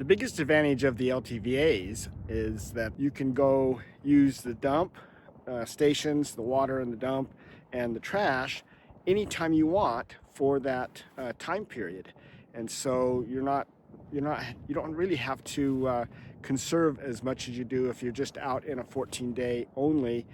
biggest advantage of the LTVAs is that you can go use the dump stations, the water in the dump, and the trash anytime you want for that time period. And so you don't really have to conserve as much as you do if you're just out in a 14-day only.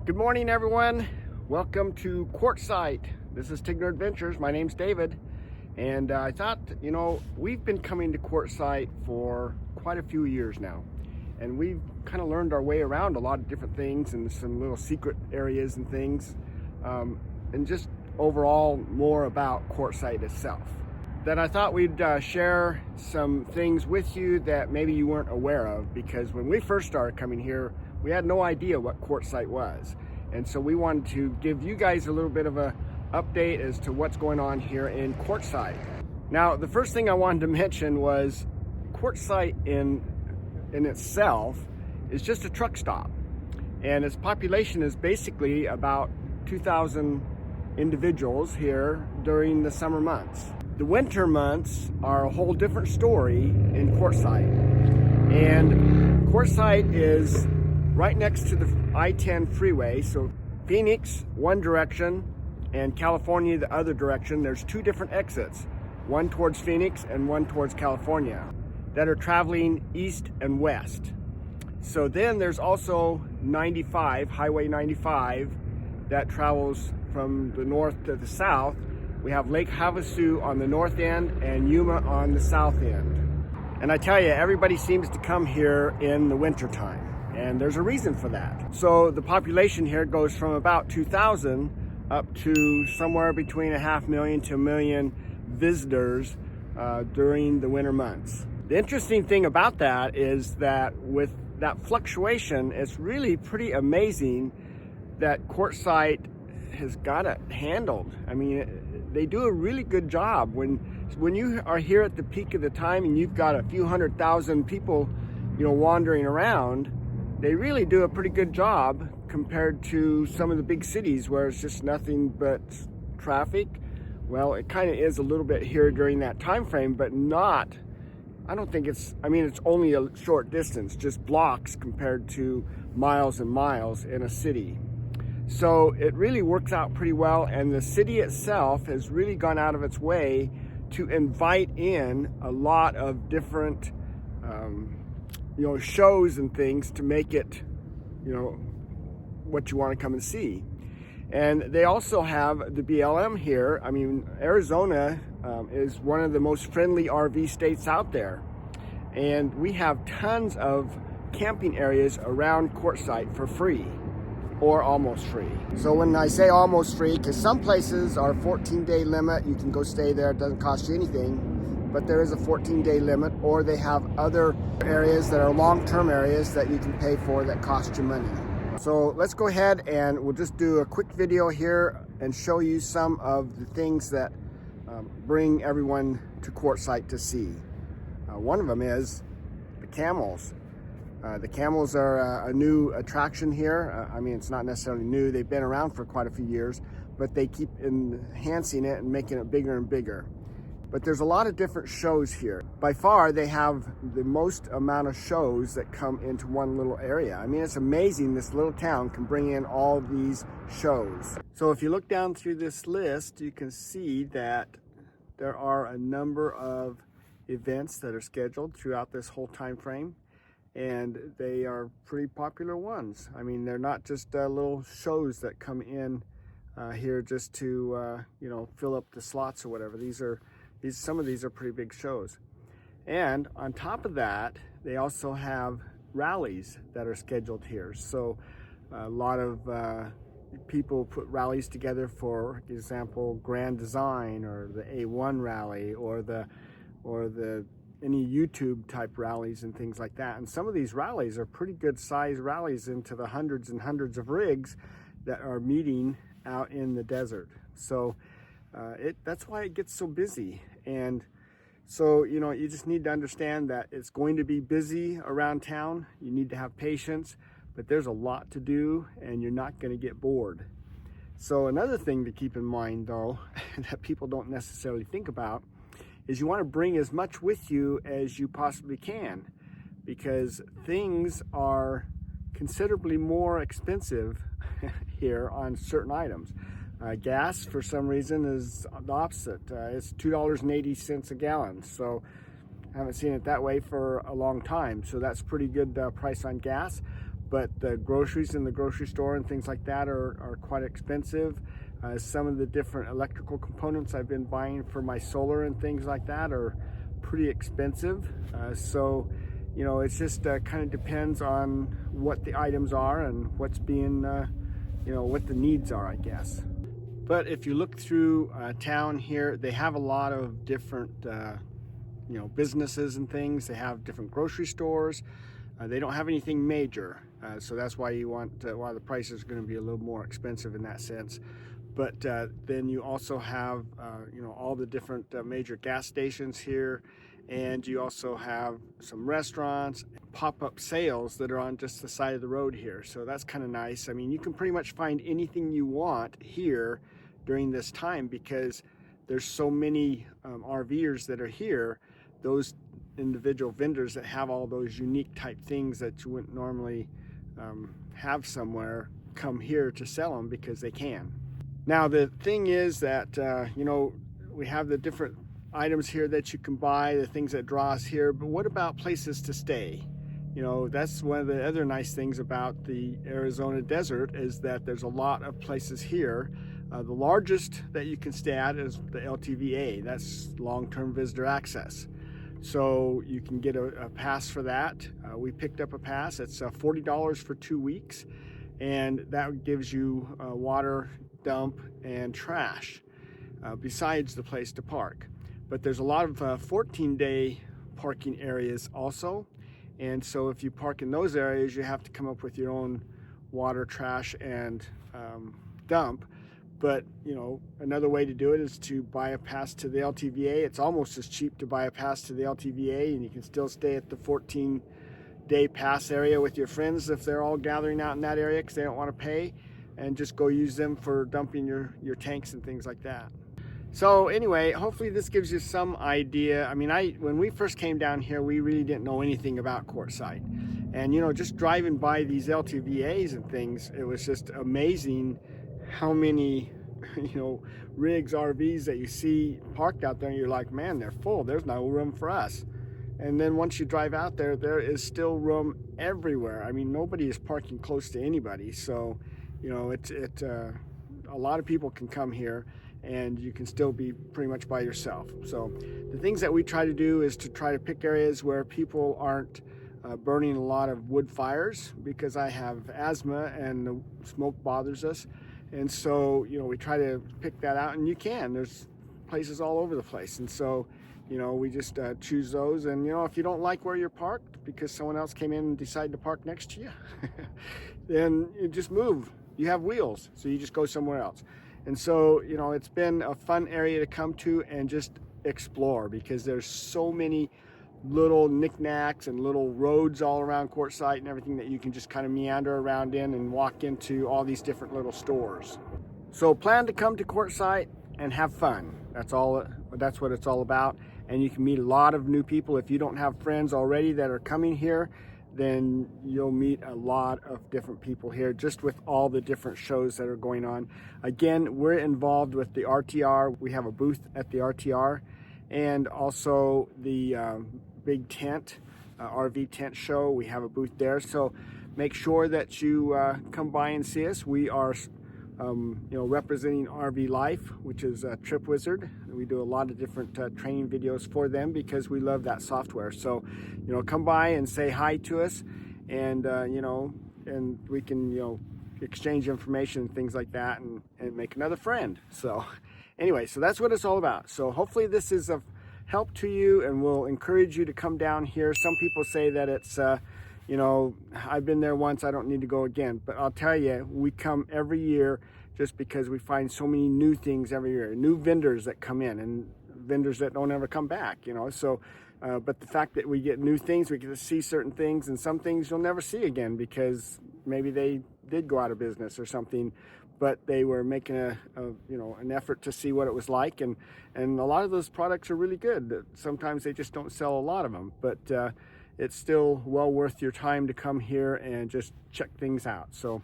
Good morning, everyone. Welcome to Quartzsite. This is Tigner Adventures. My name's David, and I thought, we've been coming to Quartzsite for quite a few years now, and we've kind of learned our way around a lot of different things and some little secret areas and things, and just overall more about Quartzsite itself. That I thought we'd share some things with you that maybe you weren't aware of, because when we first started coming here, we had no idea what Quartzsite was. And so we wanted to give you guys a little bit of a update as to what's going on here in Quartzsite. Now, the first thing I wanted to mention was Quartzsite in itself is just a truck stop. And its population is basically about 2,000 individuals here during the summer months. The winter months are a whole different story in Quartzsite. And Quartzsite is right next to the I-10 freeway. So Phoenix, one direction, and California, the other direction. There's two different exits, one towards Phoenix and one towards California, that are traveling east and west. So then there's also 95, Highway 95, that travels from the north to the south. We have Lake Havasu on the north end and Yuma on the south end. And I tell you, everybody seems to come here in the winter time. And there's a reason for that. So the population here goes from about 2,000 up to somewhere between 500,000 to 1 million visitors during the winter months. The interesting thing about that is that with that fluctuation, it's really pretty amazing that Quartzsite has got it handled. I mean, they do a really good job. When you are here at the peak of the time and you've got a few 100,000 people, wandering around, they really do a pretty good job compared to some of the big cities where it's just nothing but traffic. Well, it kind of is a little bit here during that time frame, but not, I don't think it's only a short distance, just blocks compared to miles and miles in a city. So it really works out pretty well, and the city itself has really gone out of its way to invite in a lot of different shows and things to make it, what you want to come and see. And they also have the BLM here. I mean, Arizona is one of the most friendly RV states out there. And we have tons of camping areas around Quartzsite for free, or almost free. So when I say almost free, because some places are 14-day limit, you can go stay there, it doesn't cost you anything. But there is a 14-day limit, or they have other areas that are long-term areas that you can pay for that cost you money. So let's go ahead and we'll just do a quick video here and show you some of the things that bring everyone to Quartzsite to see. One of them is the camels. The camels are a new attraction here. It's not necessarily new. They've been around for quite a few years, but they keep enhancing it and making it bigger and bigger. But there's a lot of different shows here. By far, they have the most amount of shows that come into one little area. I mean, it's amazing this little town can bring in all these shows. So if you look down through this list, you can see that there are a number of events that are scheduled throughout this whole time frame, and they are pretty popular ones. I mean, they're not just little shows that come in here just to fill up the slots or whatever. Some of these are pretty big shows. And on top of that, they also have rallies that are scheduled here. So a lot of people put rallies together, for example, Grand Design or the A1 rally or any YouTube type rallies and things like that. And some of these rallies are pretty good size rallies into the hundreds and hundreds of rigs that are meeting out in the desert. So that's why it gets so busy. And so, you just need to understand that it's going to be busy around town. You need to have patience, but there's a lot to do and you're not going to get bored. So another thing to keep in mind though, that people don't necessarily think about, is you want to bring as much with you as you possibly can, because things are considerably more expensive here on certain items. Gas, for some reason, is the opposite. It's $2.80 a gallon. So I haven't seen it that way for a long time. So that's pretty good price on gas. But the groceries in the grocery store and things like that are quite expensive. Some of the different electrical components I've been buying for my solar and things like that are pretty expensive. So, you know, it's just kind of depends on what the items are and what's being, you know, what the needs are, I guess. But if you look through town here, they have a lot of different, you know, businesses and things. They have different grocery stores. They don't have anything major, so that's why you want why the prices are going to be a little more expensive in that sense. But then you also have, you know, all the different major gas stations here, and you also have some restaurants, pop-up sales that are on just the side of the road here. So that's kind of nice. I mean, you can pretty much find anything you want here during this time because there's so many RVers that are here. Those individual vendors that have all those unique type things that you wouldn't normally have somewhere come here to sell them because they can. Now the thing is that you know, we have the different items here that you can buy, the things that draw us here, but what about places to stay? You know, that's one of the other nice things about the Arizona desert, is that there's a lot of places here. The largest that you can stay at is the LTVA, that's long-term visitor access. So you can get a pass for that. We picked up a pass. It's $40 for 2 weeks, and that gives you water, dump, and trash, besides the place to park. But there's a lot of 14-day parking areas also, and so if you park in those areas, you have to come up with your own water, trash, and dump. But, you know, another way to do it is to buy a pass to the LTVA. It's almost as cheap to buy a pass to the LTVA, and you can still stay at the 14-day pass area with your friends if they're all gathering out in that area because they don't want to pay, and just go use them for dumping your tanks and things like that. So anyway, hopefully this gives you some idea. I mean, when we first came down here, we really didn't know anything about Quartzsite. And, you know, just driving by these LTVAs and things, it was just amazing how many, you know, rigs, RVs that you see parked out there, and you're like, man, they're full. There's no room for us. And then once you drive out there, there is still room everywhere. I mean, nobody is parking close to anybody. So, you know, a lot of people can come here, and you can still be pretty much by yourself. So the things that we try to do is to try to pick areas where people aren't burning a lot of wood fires, because I have asthma and the smoke bothers us. And so, you know, we try to pick that out, and you can. There's places all over the place. And so, you know, we just choose those. And, you know, if you don't like where you're parked because someone else came in and decided to park next to you, then you just move. You have wheels, so you just go somewhere else. And so, you know, it's been a fun area to come to and just explore, because there's so many little knickknacks and little roads all around Quartzsite and everything that you can just kind of meander around in and walk into all these different little stores. So plan to come to Quartzsite and have fun. That's what it's all about. And you can meet a lot of new people. If you don't have friends already that are coming here, then you'll meet a lot of different people here, just with all the different shows that are going on. Again, we're involved with the RTR. We have a booth at the RTR, and also the big tent, RV tent show. We have a booth there. So make sure that you come by and see us. We are you know, representing RV Life, which is a Trip Wizard. We do a lot of different training videos for them because we love that software. So, you know, come by and say hi to us, and you know, and we can, you know, exchange information and things like that, and make another friend. So anyway, so that's what it's all about. So hopefully this is of help to you, and will encourage you to come down here. Some people say that it's you know, I've been there once, I don't need to go again. But I'll tell you, we come every year just because we find so many new things every year, new vendors that come in, and vendors that don't ever come back, you know. So but the fact that we get new things, we get to see certain things, and some things you'll never see again because maybe they did go out of business or something, but they were making an effort to see what it was like, and a lot of those products are really good. Sometimes they just don't sell a lot of them, but it's still well worth your time to come here and just check things out. So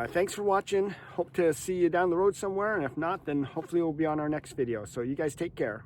thanks for watching. Hope to see you down the road somewhere, and if not, then hopefully we'll be on our next video. So you guys take care.